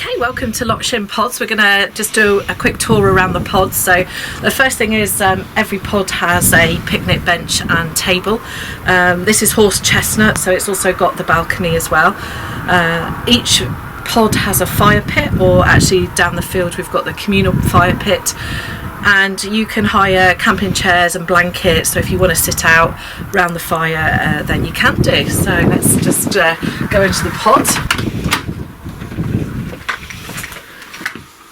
Okay, welcome to Loch Shin Pods. We're going to just do a quick tour around the pods. So the first thing is every pod has a picnic bench and table. This is horse chestnut, so it's also got the balcony as well. Each pod has a fire pit, or actually down the field we've got the communal fire pit. And you can hire camping chairs and blankets, so if you want to sit out around the fire then you can do. So let's just go into the pod.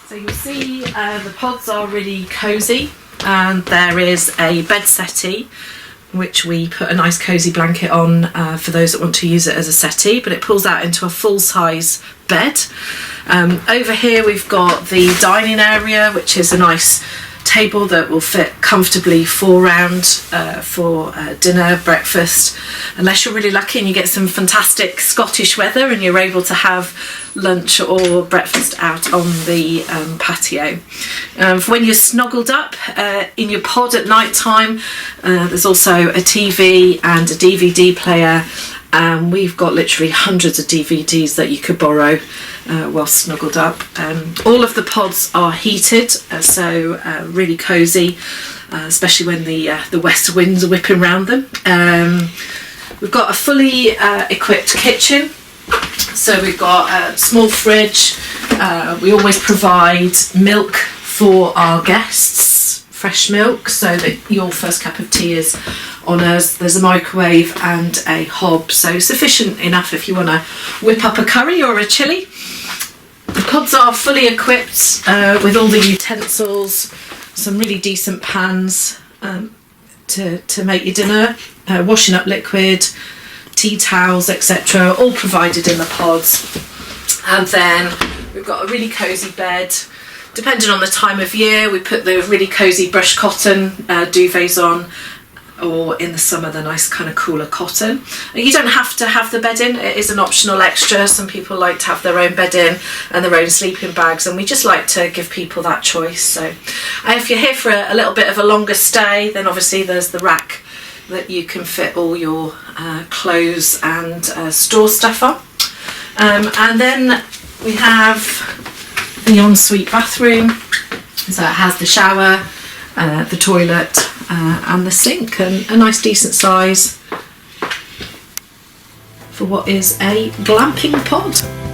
So you'll see the pods are really cosy, and there is a bed settee which we put a nice cosy blanket on for those that want to use it as a settee, but it pulls out into a full-size bed. Over here we've got the dining area, which is a nice table that will fit comfortably 4 round for dinner, breakfast, unless you're really lucky and you get some fantastic Scottish weather and you're able to have lunch or breakfast out on the patio. For when you're snuggled up in your pod at night time, there's also a TV and a DVD player. We've got literally hundreds of DVDs that you could borrow while snuggled up. All of the pods are heated, so really cosy, especially when the west winds are whipping around them. We've got a fully equipped kitchen, so we've got a small fridge. We always provide milk for our guests, fresh milk, so that your first cup of tea is on us. There's a microwave and a hob, so sufficient enough if you want to whip up a curry or a chilli. The pods are fully equipped with all the utensils, some really decent pans to make your dinner, washing up liquid, tea towels, etc., all provided in the pods. And then we've got a really cosy bed. Depending on the time of year, we put the really cosy brush cotton duvets on, or in the summer the nice kind of cooler cotton. You don't have to have the bed in, it is an optional extra. Some people like to have their own bed in and their own sleeping bags, and we just like to give people that choice. So if you're here for a little bit of a longer stay, then obviously there's the rack that you can fit all your clothes and store stuff on. And then we have the ensuite bathroom, so it has the shower, the toilet and the sink, and a nice decent size for what is a glamping pod.